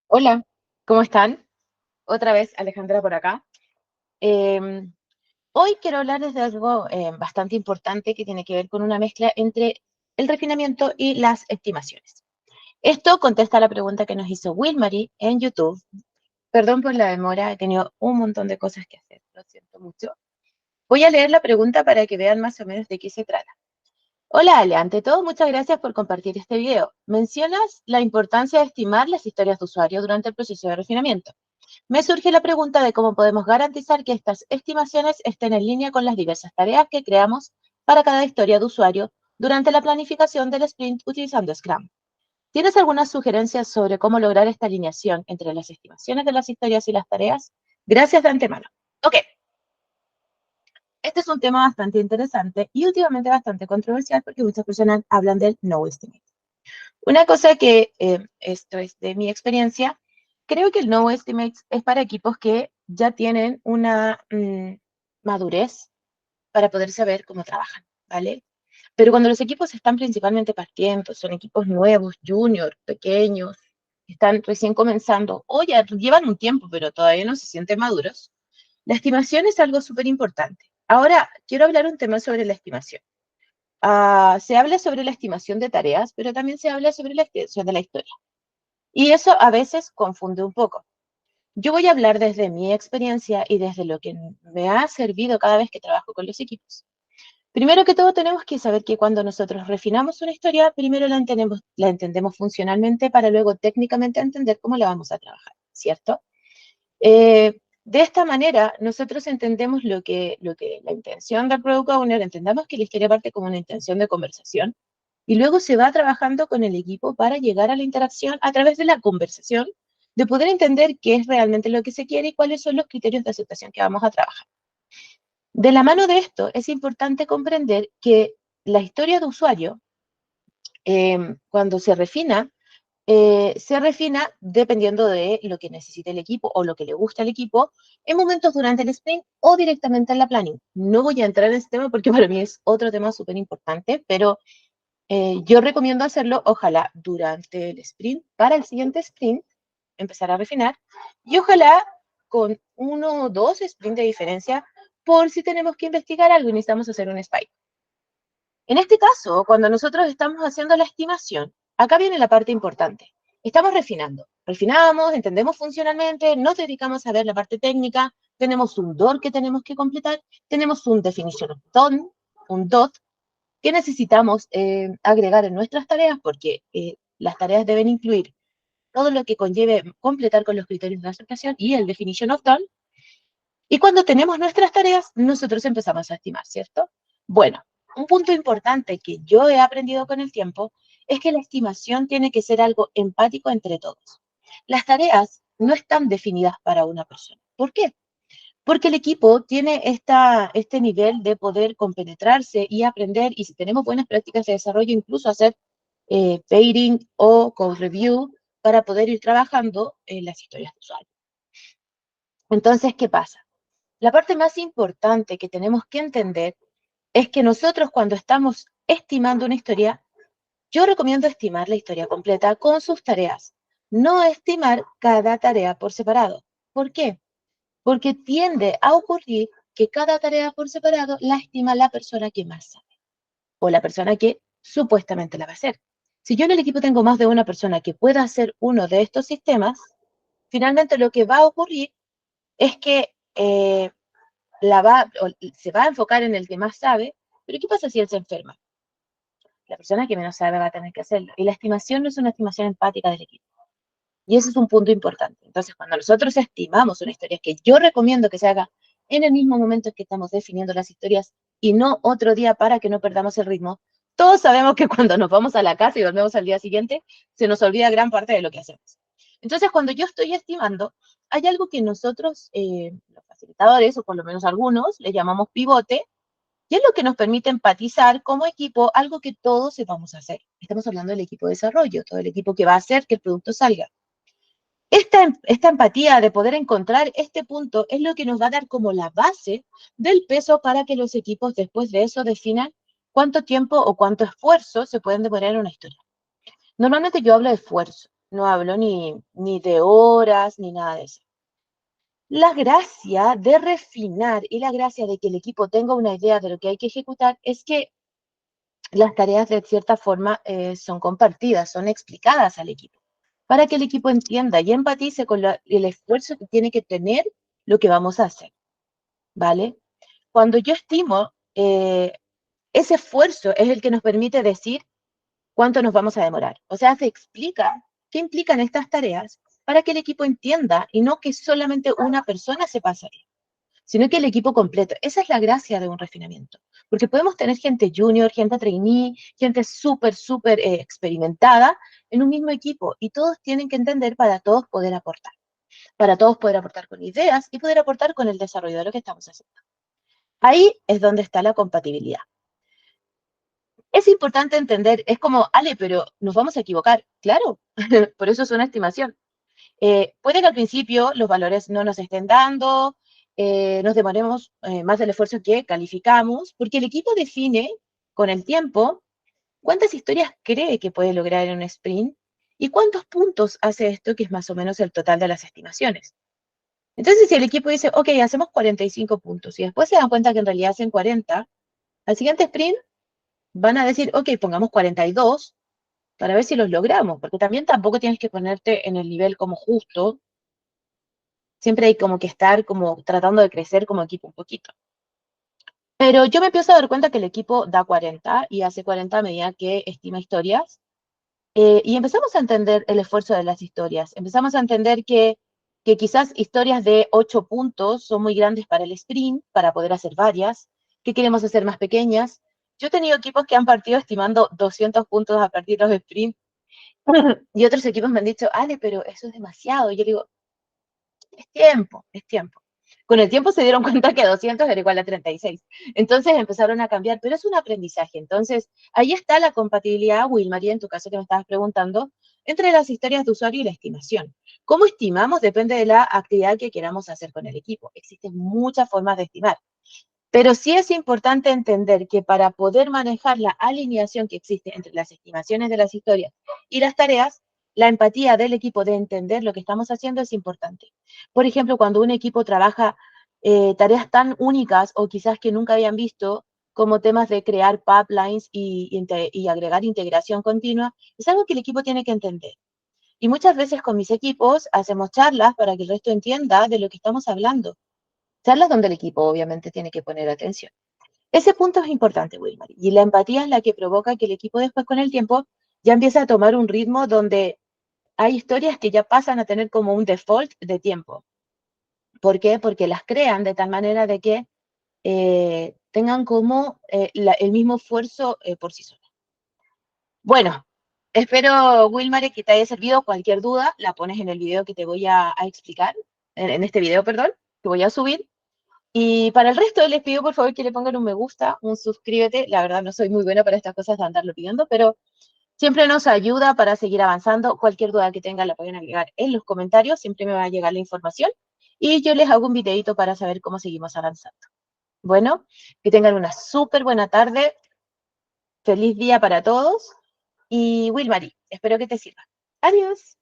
Hola, ¿cómo están? Otra vez Alejandra por acá. Em, Hoy quiero hablarles de algo bastante importante que tiene que ver con una mezcla entre el refinamiento y las estimaciones. Esto contesta la pregunta que nos hizo Wilmary en YouTube. Perdón por la demora, he tenido un montón de cosas que hacer, lo siento mucho. Voy a leer la pregunta para que vean más o menos de qué se trata. Hola Ale, ante todo muchas gracias por compartir este video. Mencionas la importancia de estimar las historias de usuario durante el proceso de refinamiento. Me surge la pregunta de cómo podemos garantizar que estas estimaciones estén en línea con las diversas tareas que creamos para cada historia de usuario durante la planificación del sprint utilizando Scrum. ¿Tienes alguna sugerencia sobre cómo lograr esta alineación entre las estimaciones de las historias y las tareas? Gracias de antemano. Ok, este es un tema bastante interesante y últimamente bastante controversial porque muchas personas hablan del no estimate. Una cosa que, esto es de mi experiencia, creo que el no estimate es para equipos que ya tienen una madurez para poder saber cómo trabajan, ¿vale? Pero cuando los equipos están principalmente partiendo, son equipos nuevos, junior, pequeños, que están recién comenzando, o ya llevan un tiempo, pero todavía no se sienten maduros, la estimación es algo súper importante. Ahora, quiero hablar un tema sobre la estimación. Se habla sobre la estimación de tareas, pero también se habla sobre la estimación de la historia. Y eso a veces confunde un poco. Yo voy a hablar desde mi experiencia y desde lo que me ha servido cada vez que trabajo con los equipos. Primero que todo, tenemos que saber que cuando nosotros refinamos una historia, primero la entendemos funcionalmente para luego técnicamente entender cómo la vamos a trabajar, ¿cierto? De esta manera, nosotros entendemos lo que la intención del Product Owner, entendamos que la historia parte como una intención de conversación y luego se va trabajando con el equipo para llegar a la interacción a través de la conversación, de poder entender qué es realmente lo que se quiere y cuáles son los criterios de aceptación que vamos a trabajar. De la mano de esto, es importante comprender que la historia de usuario, cuando se refina dependiendo de lo que necesite el equipo o lo que le gusta al equipo en momentos durante el sprint o directamente en la planning. No voy a entrar en este tema porque para mí es otro tema súper importante, pero yo recomiendo hacerlo, ojalá, durante el sprint, para el siguiente sprint, empezar a refinar, y ojalá con uno o dos sprints de diferencia, por si tenemos que investigar algo y necesitamos hacer un spike. En este caso, cuando nosotros estamos haciendo la estimación, acá viene la parte importante. Estamos refinando. Refinamos, entendemos funcionalmente, nos dedicamos a ver la parte técnica, tenemos un DOR que tenemos que completar, tenemos un definition of done, un DOT, que necesitamos agregar en nuestras tareas, porque las tareas deben incluir todo lo que conlleve completar con los criterios de aceptación y el definition of done. Y cuando tenemos nuestras tareas, nosotros empezamos a estimar, ¿cierto? Bueno, un punto importante que yo he aprendido con el tiempo es que la estimación tiene que ser algo empático entre todos. Las tareas no están definidas para una persona. ¿Por qué? Porque el equipo tiene este nivel de poder compenetrarse y aprender, y si tenemos buenas prácticas de desarrollo, incluso hacer pairing o code review para poder ir trabajando en las historias de usuario. Entonces, ¿qué pasa? La parte más importante que tenemos que entender es que nosotros cuando estamos estimando una historia, yo recomiendo estimar la historia completa con sus tareas, no estimar cada tarea por separado. ¿Por qué? Porque tiende a ocurrir que cada tarea por separado la estima la persona que más sabe o la persona que supuestamente la va a hacer. Si yo en el equipo tengo más de una persona que pueda hacer uno de estos sistemas, finalmente lo que va a ocurrir es que se va a enfocar en el que más sabe, pero ¿qué pasa si él se enferma? La persona que menos sabe va a tener que hacerlo. Y la estimación no es una estimación empática del equipo. Y ese es un punto importante. Entonces, cuando nosotros estimamos una historia, que yo recomiendo que se haga en el mismo momento en que estamos definiendo las historias y no otro día para que no perdamos el ritmo, todos sabemos que cuando nos vamos a la casa y volvemos al día siguiente, se nos olvida gran parte de lo que hacemos. Entonces, cuando yo estoy estimando, hay algo que nosotros, los facilitadores, o por lo menos algunos, le llamamos pivote, y es lo que nos permite empatizar como equipo algo que todos sepamos hacer. Estamos hablando del equipo de desarrollo, todo el equipo que va a hacer que el producto salga. Esta empatía de poder encontrar este punto es lo que nos va a dar como la base del peso para que los equipos después de eso definan cuánto tiempo o cuánto esfuerzo se pueden demorar en una historia. Normalmente yo hablo de esfuerzo. No hablo ni de horas, ni nada de eso. La gracia de refinar y la gracia de que el equipo tenga una idea de lo que hay que ejecutar es que las tareas de cierta forma son compartidas, son explicadas al equipo, para que el equipo entienda y empatice con el esfuerzo que tiene que tener lo que vamos a hacer, ¿vale? Cuando yo estimo, ese esfuerzo es el que nos permite decir cuánto nos vamos a demorar. O sea, se explica qué implican estas tareas para que el equipo entienda y no que solamente una persona se pase, sino que el equipo completo. Esa es la gracia de un refinamiento, porque podemos tener gente junior, gente trainee, gente súper experimentada en un mismo equipo y todos tienen que entender para todos poder aportar con ideas y poder aportar con el desarrollo de lo que estamos haciendo. Ahí es donde está la compatibilidad. Es importante entender, es como, Ale, pero nos vamos a equivocar. Claro, por eso es una estimación. Puede que al principio los valores no nos estén dando, nos demoremos más del esfuerzo que calificamos, porque el equipo define con el tiempo cuántas historias cree que puede lograr en un sprint y cuántos puntos hace esto, que es más o menos el total de las estimaciones. Entonces, si el equipo dice, ok, hacemos 45 puntos y después se dan cuenta que en realidad hacen 40, al siguiente sprint van a decir, ok, pongamos 42 para ver si los logramos, porque también tampoco tienes que ponerte en el nivel como justo, siempre hay como que estar como tratando de crecer como equipo un poquito. Pero yo me empiezo a dar cuenta que el equipo da 40 y hace 40 a medida que estima historias. Y empezamos a entender el esfuerzo de las historias. Empezamos a entender que quizás historias de 8 puntos son muy grandes para el sprint, para poder hacer varias, que queremos hacer más pequeñas. Yo he tenido equipos que han partido estimando 200 puntos a partir de los sprints y otros equipos me han dicho, Ale, pero eso es demasiado. Y yo digo, es tiempo, es tiempo. Con el tiempo se dieron cuenta que 200 era igual a 36. Entonces empezaron a cambiar, pero es un aprendizaje. Entonces, ahí está la compatibilidad, Wilmaría, en tu caso que me estabas preguntando, entre las historias de usuario y la estimación. ¿Cómo estimamos? Depende de la actividad que queramos hacer con el equipo. Existen muchas formas de estimar. Pero sí es importante entender que para poder manejar la alineación que existe entre las estimaciones de las historias y las tareas, la empatía del equipo de entender lo que estamos haciendo es importante. Por ejemplo, cuando un equipo trabaja tareas tan únicas o quizás que nunca habían visto, como temas de crear pipelines y agregar integración continua, es algo que el equipo tiene que entender. Y muchas veces con mis equipos hacemos charlas para que el resto entienda de lo que estamos hablando. Charlas donde el equipo obviamente tiene que poner atención. Ese punto es importante, Wilmar. Y la empatía es la que provoca que el equipo después con el tiempo ya empieza a tomar un ritmo donde hay historias que ya pasan a tener como un default de tiempo. ¿Por qué? Porque las crean de tal manera de que tengan como el mismo esfuerzo por sí solas. Bueno, espero, Wilmar, que te haya servido. Cualquier duda la pones en el video que te voy a explicar, en este video, perdón, que voy a subir. Y para el resto les pido por favor que le pongan un me gusta, un suscríbete. La verdad no soy muy buena para estas cosas de andarlo pidiendo, pero siempre nos ayuda para seguir avanzando. Cualquier duda que tengan la pueden agregar en los comentarios, siempre me va a llegar la información y yo les hago un videito para saber cómo seguimos avanzando. Bueno, que tengan una súper buena tarde, feliz día para todos y Wilmary, espero que te sirva. Adiós.